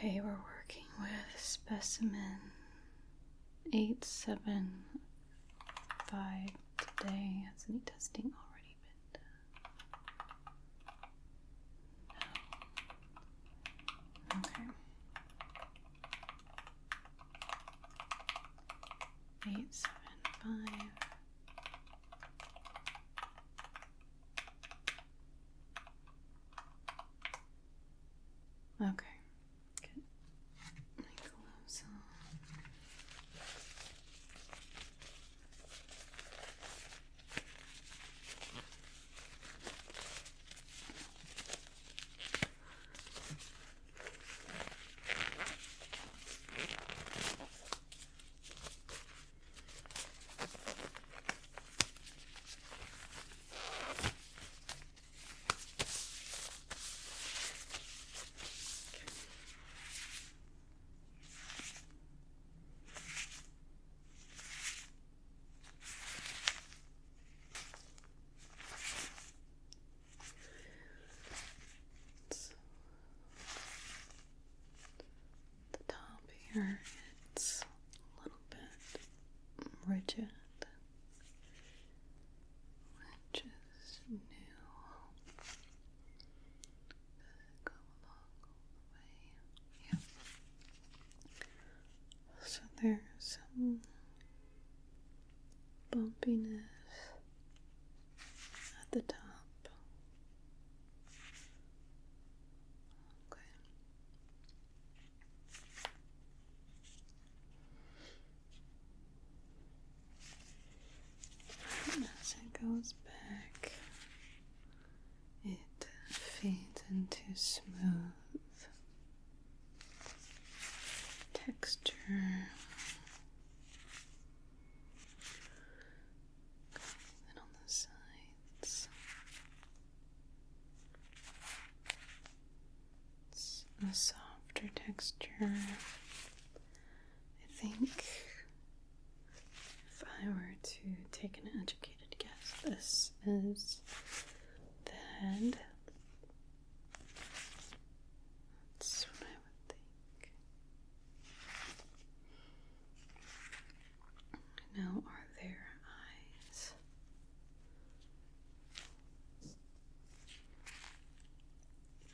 Okay, we're working with Specimen 875 today. Has any testing already been done? No. Okay. 875. Okay. Good. My gloves on. Here it's a little bit rigid, which is new. Does it go along all the way? Yeah. So there's some bumpiness at the top. As it goes back, it fades into smooth texture. And on the sides, it's a softer texture. I think if I were to take an educated guess, this is the head. That's what I would think. Now, are there eyes?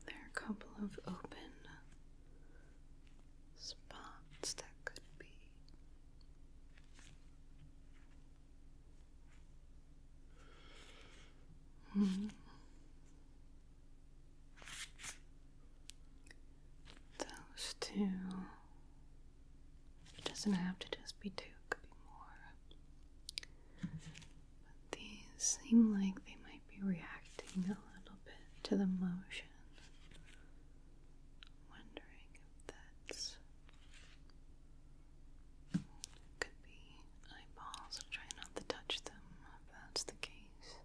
There are a couple of open spots that could be. Those two. It doesn't have to just be two, it could be more. But these seem like they might be reacting a little bit to the motion. Wondering if that's. Could be eyeballs. Try not to touch them if that's the case.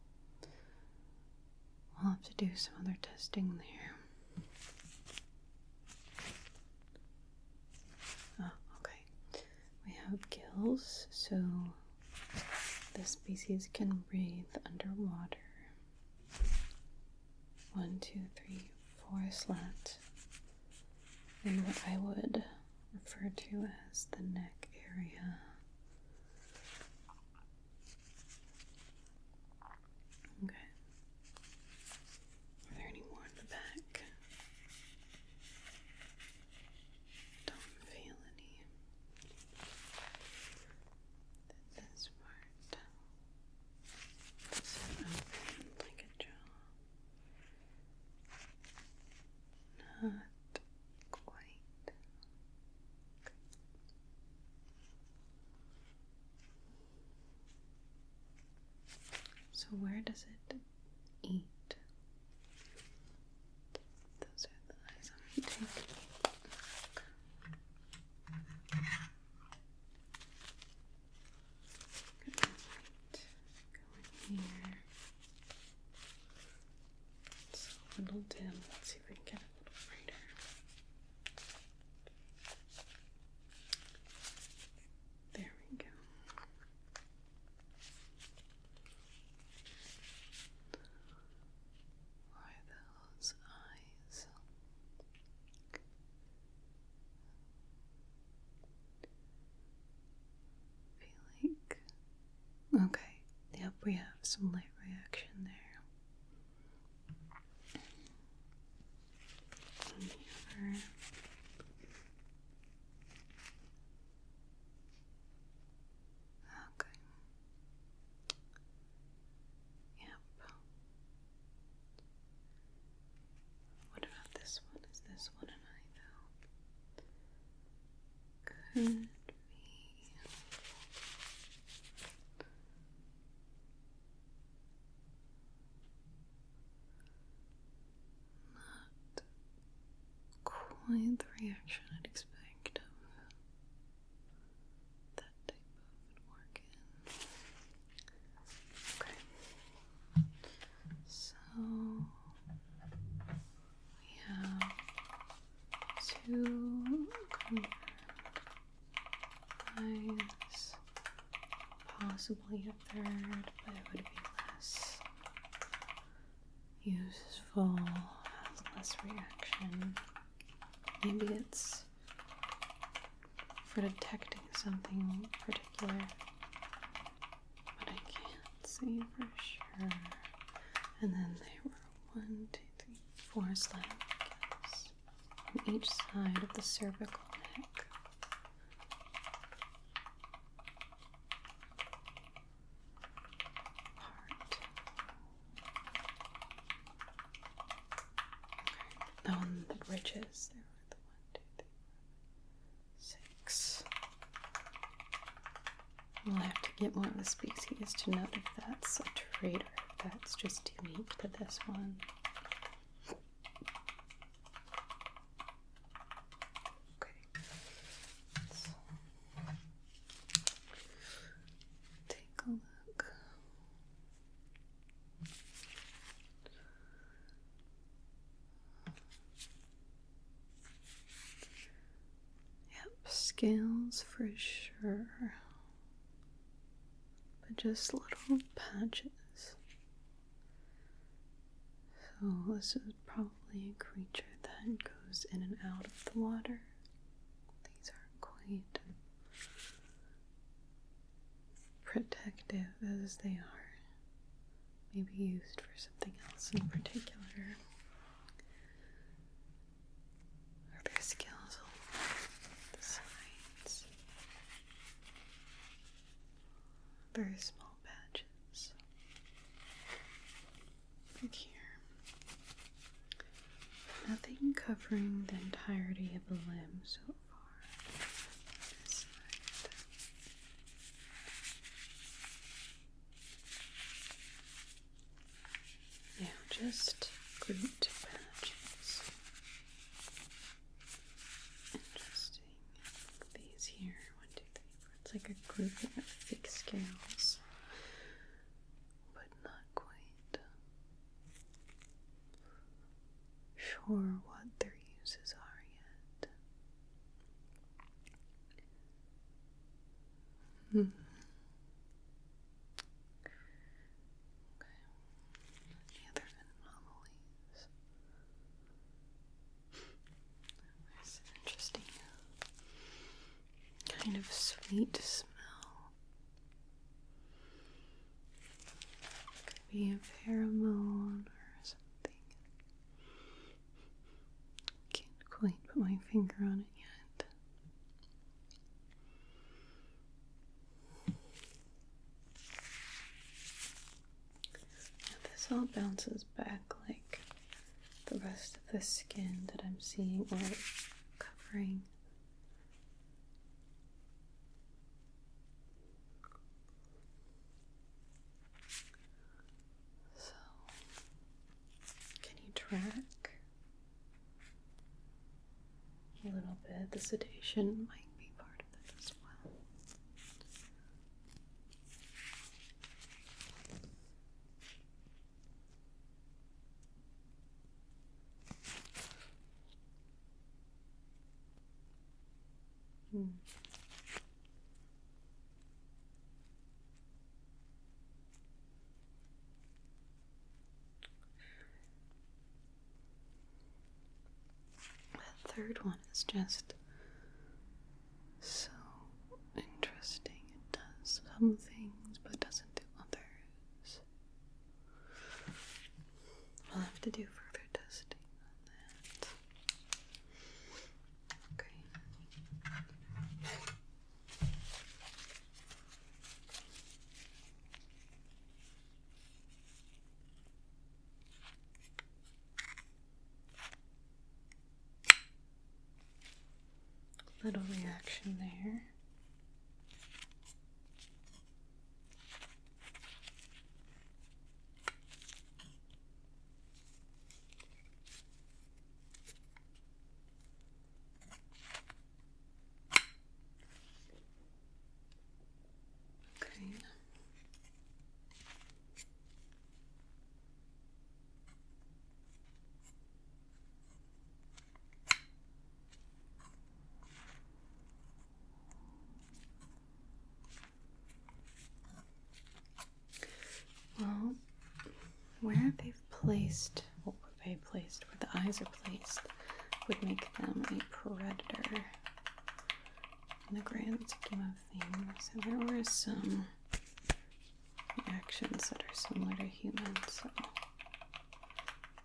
We'll have to do some other testing there. Oh, okay. We have gills, so this species can breathe underwater. 1, 2, 3, 4 slats in what I would refer to as the neck area. Okay. Are there any more in the back? Don't feel any. This part doesn't open like a jaw. Not quite. So where does it eat? Those are the eyes I'm taking. Good. Go in here. It's a little dim. Let's see if we can get a little brighter. There we go. we have some light reaction there. And the other. Okay. Yep. What about this one? Is this one an eye though? Could be. Quite the reaction I'd expect of that type of organ. Okay. So we have two eyes, possibly a third, but it would be less useful, has less reaction. Maybe it's for detecting something particular, but I can't say for sure. And then there were 1, 2, 3, 4 slabs on each side of the cervical neck. Part. Oh, and the bridges. There were the 1, 2, 3, 4, 6. We'll have to get more of the species to note if that's a trait or if that's just unique to this one. Okay. Let's take a look. Yep, scales for sure. But just little patches. So this is probably a creature that goes in and out of the water. These are quite protective as they are. Maybe used for something else in particular. Are there scales all over the sides? Very small patches. Like here. Nothing covering the entirety of the limb so far. This side. Yeah, just grouped patches. Interesting. These here, 1, 2, 3, 4. It's like a grouping of thick scales, but not quite sure what their uses are yet. Okay. Any other anomalies? There's an interesting kind of sweet smell. Could be a pheromone or something. Can't quite put my finger on it yet. Yeah, this all bounces back like the rest of the skin that I'm seeing or covering. So, can you track a little bit? The sedation might be part of that as well. The third one is just so interesting. It does some things but doesn't do others. little reaction there. Okay. Well, where they've placed, where the eyes are placed, would make them a predator in the grand scheme of things. And there were some reactions that are similar to humans, so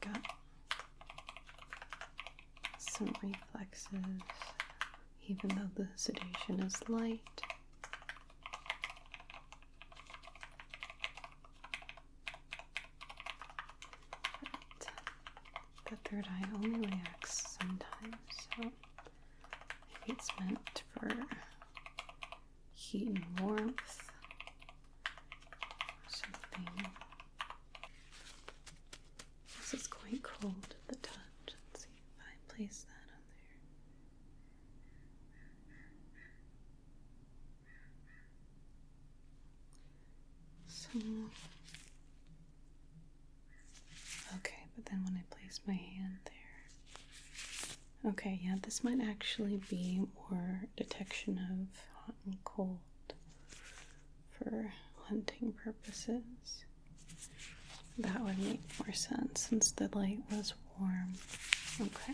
got some reflexes, even though the sedation is light. The third eye only reacts sometimes, so maybe it's meant for heat and warmth or something. This is quite cold at the touch. Let's see if I place that on there. So okay, but then when I place my hand there. Okay, yeah, this might actually be more detection of hot and cold for hunting purposes. That would make more sense since the light was warm. Okay.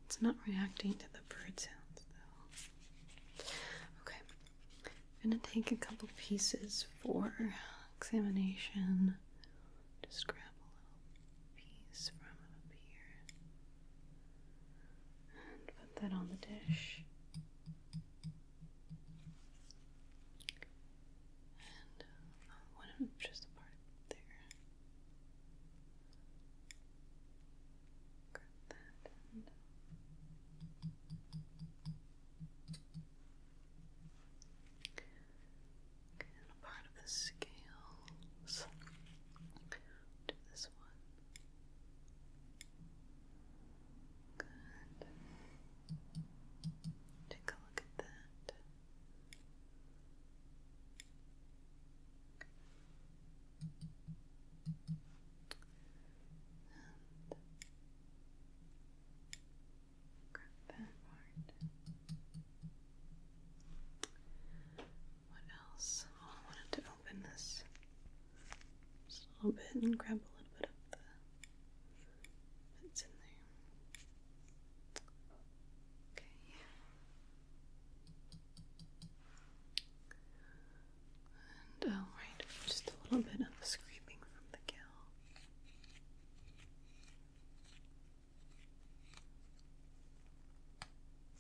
It's not reacting to the bird sounds though. Okay. I'm gonna take a couple pieces for examination. Just grab a little piece from up here and put that on the dish. And just a part there. Grab that and a part of the scales. Do this one. Good. Take a look at that. A little bit and grab a little bit of the bits in there. Okay. And right, just a little bit of scraping from the gill.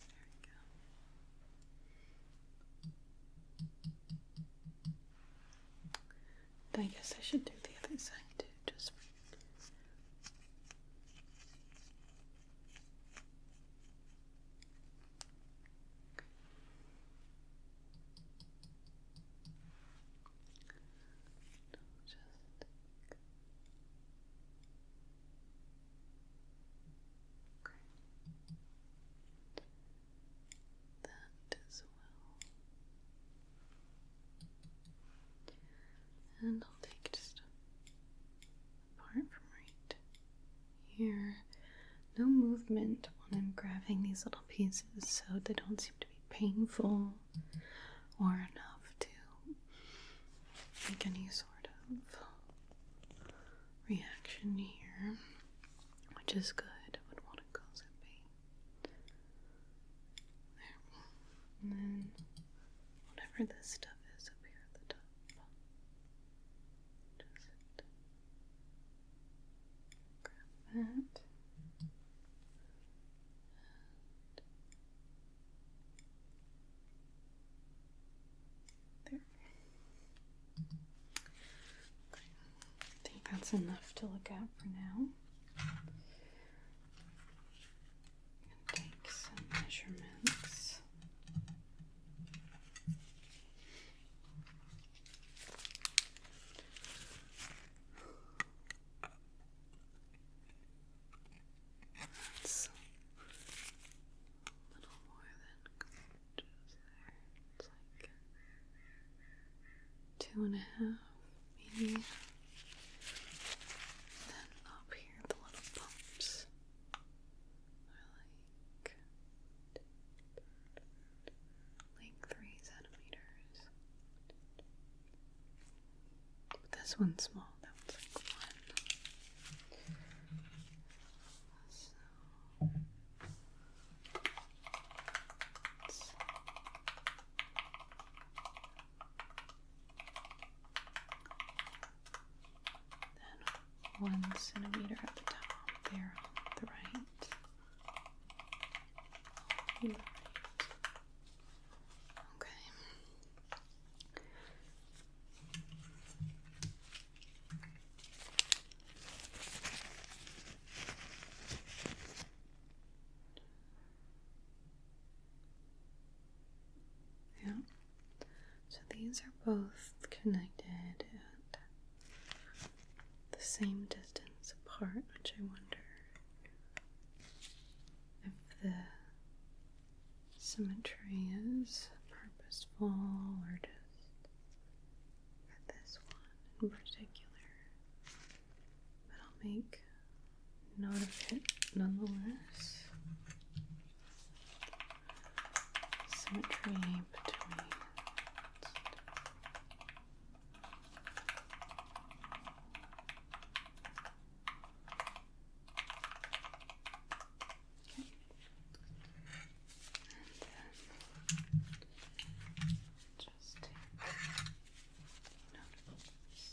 There we go. I guess I should do the other side too, just for that as well. And I'll take just apart from right here. No movement when I'm grabbing these little pieces, so they don't seem to be painful or enough to make any sort of reaction here, which is good. I wouldn't want to cause it pain. There. And then whatever this stuff is up here at the top. Just grab that. There. Okay. I think that's enough to to look at for now. Take some measurements. That's a little more than gorgeous there. It's like 2.5, maybe. Then up here, the little bumps are like 3 centimeters. But this one's small. That one's like 1. Then 1 centimeter at the top there on the right. On the right. Okay. Yeah. So these are both connected at the same distance apart, which I wonder if the symmetry is purposeful or just for this one in particular. But I'll make note of it nonetheless. Symmetry between just take note of this.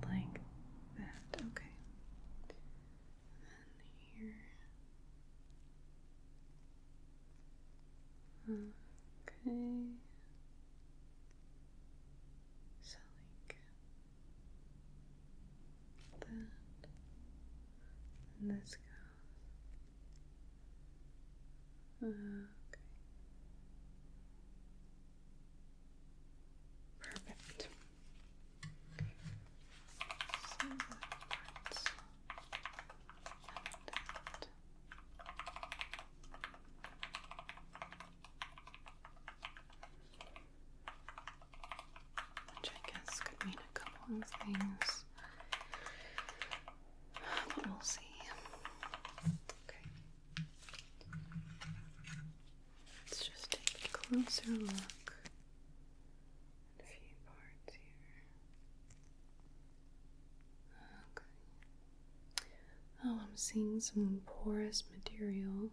Like that, okay. And then here. Okay. So like that. And this goes. Okay. Perfect. So that part's like that. Which I guess could mean a couple of things. But we'll see. Okay. Let's just take a closer look at a few parts here. Okay. Oh, I'm seeing some porous material.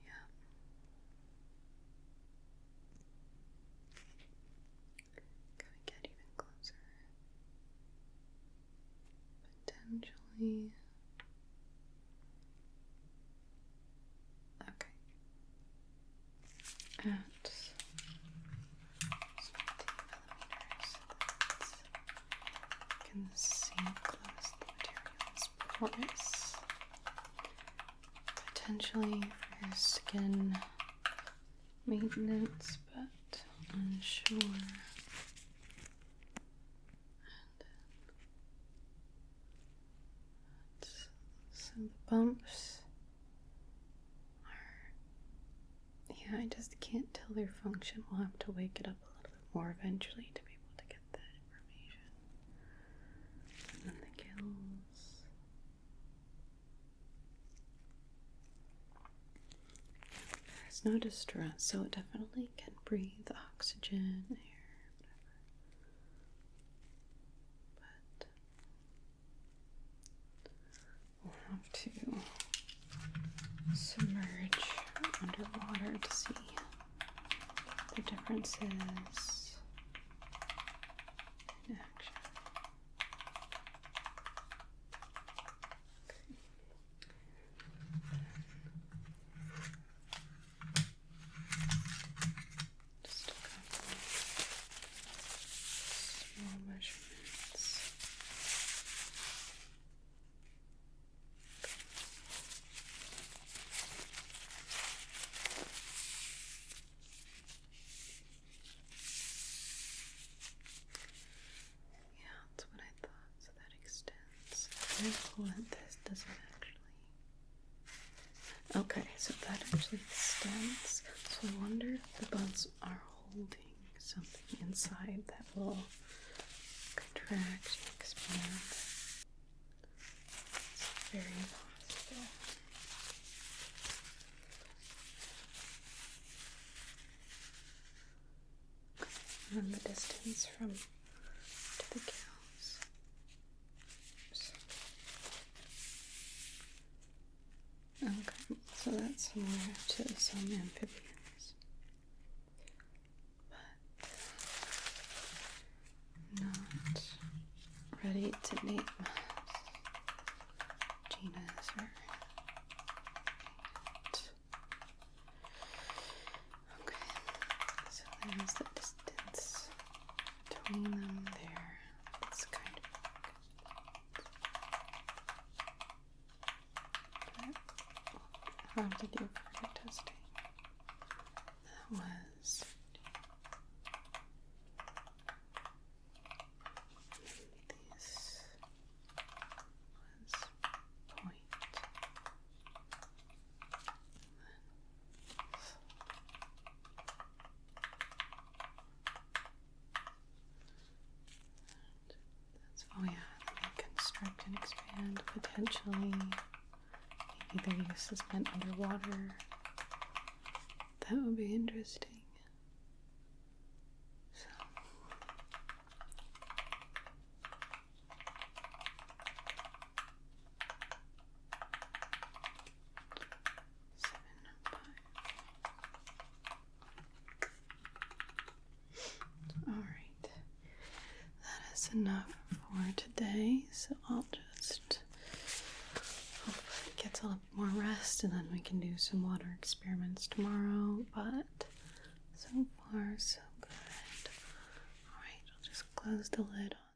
Yeah. Gotta get even closer. Potentially. Okay. At 20 millimeters. You can see how close the material is porous. Potentially for your skin maintenance, but unsure. So the bumps are, yeah, I just can't tell their function. We'll have to wake it up a little bit more eventually to be able to get that information. And then the gills. There's no distress, so it definitely can breathe oxygen, air, whatever. But we'll have to submerge underwater to see the differences in action. Okay. what this doesn't actually. Okay, so that actually extends. So I wonder if the buds are holding something inside that will contract and expand. It's very possible. And then the distance from to the gills. Okay, so that's similar to some amphibians, but not ready to name genus or okay, so there's the distance between them there. It's kind of I'll have to do further testing. That was this was point. That's oh yeah, they construct and expand potentially. Maybe their use is meant underwater. That would be interesting. So. Alright. That is enough for today. So I'll just hope it gets a little bit more rest and then we can do some water experiments tomorrow. But so far, so good. Alright, I'll just close the lid on.